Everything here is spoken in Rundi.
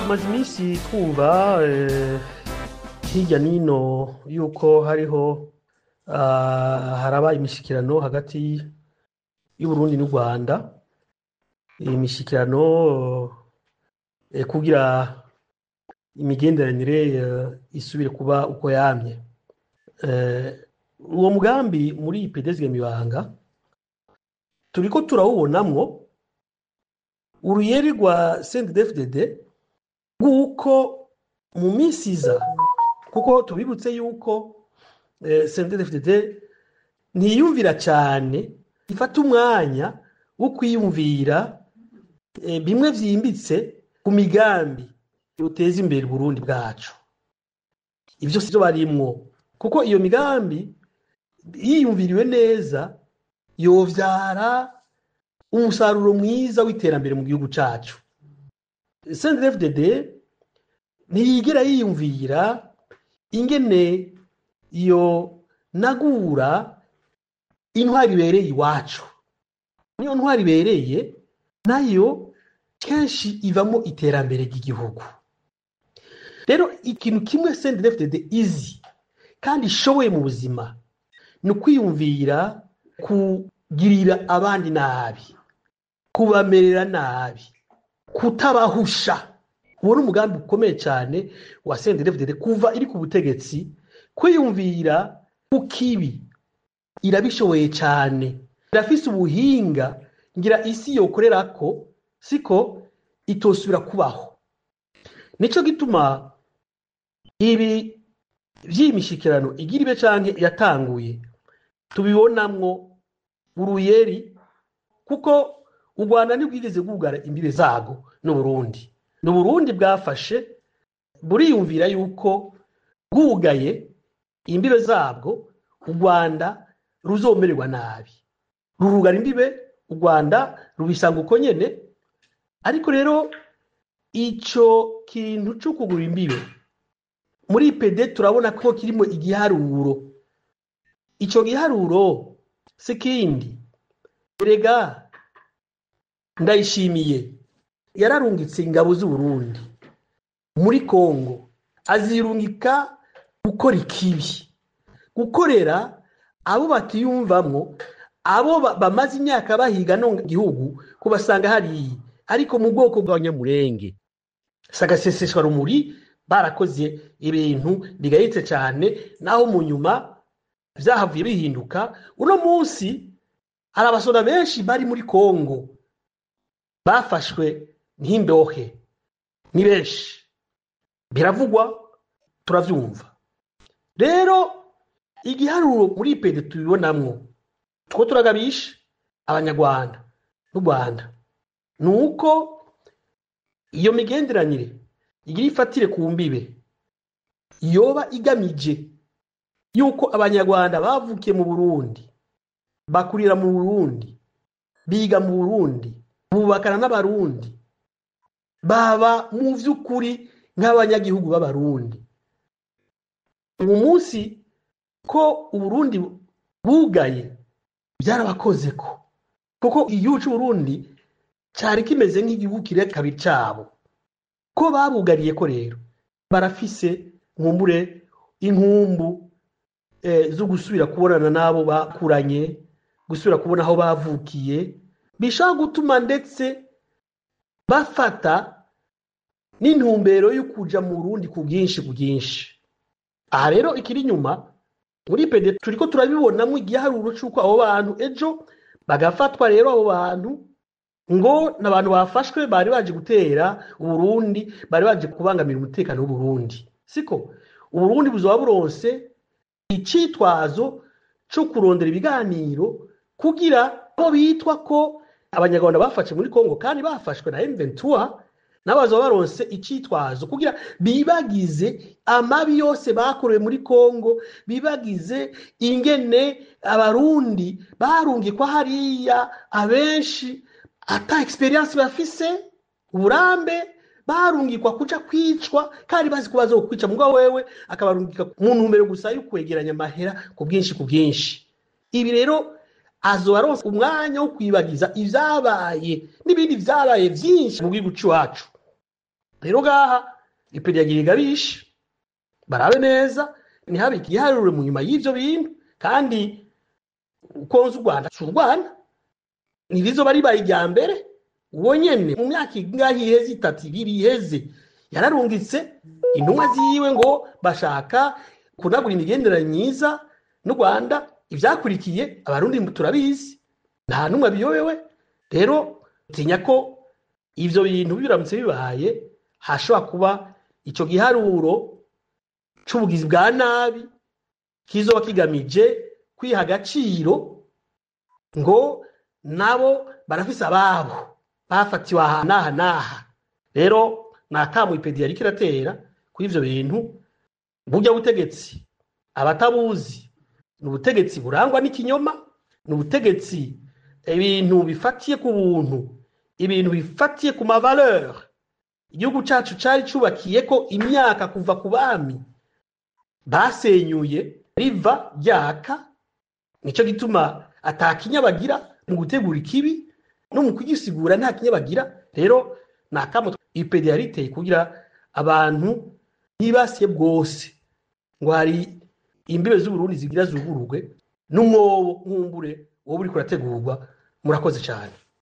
tumaze iminsi twumva hirya nino yuko hariho haraba imishikirano hagati y'Uburundi n'u Rwanda, imishikirano kugira imigenderanire isubire kuba uko yamye. Uwo mugambi muri PDS turiko turawubonamwo uruyeri rwa CNDD-FDD nguko mu minsi iza, kuko tubibutse yuko CNDD-FDD ntiyumvira cyane, ifata umwanya wo kwiyumvira bimwe vyimbitse ku migambi yoteza imbere Burundi bwacu. Ivyo sivyo barimwo, kuko iyo migambi yiyumviriwe neza yovyara umusaruro mwiza w'iterambere mu gihugu cacu. CNDD-FDD ntiyigera yiyumvira ingene iyo nagura intwari ibereye iwacu. Niyo ntwari ibereye nayo kenshi ivamo iterambere ry'igihugu. Rero ikintu kimwe CNDD-FDD izi kandi ishoboye mu buzima ni ukwiyumvira kugirira abandi nabi, kubamerera nabi, kutabahusha. Uwo ni umugambi ukomeye cyane wa CNDD-FDD kuva iri ku butegetsi. Kwiyumvira ku kibi irabishoboye cyane, irafise ubuhinga ngira isi yokorerako siko itosubira kubaho. Nico gituma ibi vy'imishikirano igira ibe canke yatanguye tubibonamwo uruyeri, kuko u Rwanda ntibwigeze bwugara imbibe zago n'Uburundi. N'Uburundi bwafashe buriyumvira yuko bwugaye imbibe zabwo u Rwanda ruzomererwa nabi, rurugara imbibe u Rwanda rubisanga uko nyene. Ariko rero ico kintu cyo kugura imbibe muri PD turabona ko kirimo igiharuro. Ico giharuro sikindi, erega Ndayishimiye yararungitse ingabo z'u Burundi muri Kongo, azirungika gukora ikibi, gukorera abo batiyumvamwo, abo bamaze imyaka bahiga no gihugu kubasanga hari ariko mu bwoko bw'abanyamurenge. Sagaseseshwa rumuri barakoze ibintu bigayitse cyane, naho mu nyuma vyahavuye bihinduka. Uno munsi hari abasoda benshi bari muri Kongo bafashwe nk'imbohe, ni benshi, biravugwa turavyumva. Rero igiharuro muri PD tubibonamwo, two turagabisha abanyarwanda n'u Rwanda nuko iyo migenderanire igira ifatire ku mbibe yoba igamije yuko abanyarwanda bavukiye mu Burundi, bakurira mu Burundi, biga mu Burundi, bubakana n'Abarundi, baba mu vy'ukuri nk'abanyagihugu b'Abarundi. Ubu munsi ko Uburundi bugaye byarabakoze kuko igihugu c'Uburundi cyari kimeze nk'igihugu kire kabiri cabo, ko babugariye ko rero barafise nkumbure inkumbu zo gusubira kubonana nabo bakuranye, gusubira kubona aho bavukiye, bishaka gutuma ndetse bafata n'intumbero yo kuja mu Burundi ku bwinshi. Aha rero ikiri nyuma muri PD turiko turabibonamwo igiharuro c'uko abo bantu ejo bagafatwa. Rero abo bantu ngo n'abantu bafashwe bari baje gutera Uburundi, bari baje kubangamira umutekano w'Uburundi. Siko Uburundi buzoba buronse icitwazo cyo kurondera ibiganiro kugira ko bitwa ko abanyarwanda bafashe muri Kongo kandi bafashwe na M23, nabazo baronse icitwazo kugira bibagize amabi yose bakorewe muri Kongo, bibagize ingene Abarundi barungikwa hariya abenshi ata experience bafise, uburambe, barungikwa kuja kwicwa kandi bazi kubaza kwica mugabo wewe akabarungika mu ntumbero gusa yo kwegeranya amahera ku bwinshi. Ibi rero azobaronse umwanya wo kwibagiza ivyabaye n'ibindi vyabaye vyinshi mu gihugu cyacu. rero gaha ipedi yagira igabisha barabe neza ntihabe igiharuro mu nyuma y'ivyo bintu kandi ukonza u Rwanda c'u Rwanda ntibizoba ribaye irya mbere uwo nyene mu myaka ingahe iheze 3 iheze yararungitse intumwa ziwe ngo bashaka kunagura imigenderanire myiza n'u Rwanda ivyakurikiye abarundi turabizi nta numwe biyobewe rero tinya ko ivyo bintu biramutse bibaye hashobora kuba ico giharuro c'ubugizi bwa nabi kizoba kigamije kwiha agaciro ngo nabo barafise ababo bafatiwe aha n'aha rero nakamu ipedi yariko iratera kuri ivyo bintu burya butegetsi abatabuzi ni ubutegetsi burangwa n'ikinyoma ni ubutegetsi ibintu bifatiye ku buntu ibintu bifatiye ku mavaleur igihugu cacu cari cubakiye ko imyaka kuva ku bami basenyuye riva ryaka nico gituma atakinyabagira mu gutegura ikibi no mu kugisigura nta kinyabagira rero nakamo ipedi yariteye kugira abantu ntibasiye bwose ngo hari imbibe z'Uburundi zigira zugurugwe n'umwobo nkumbure wowe uri kurategurwa murakoze cyane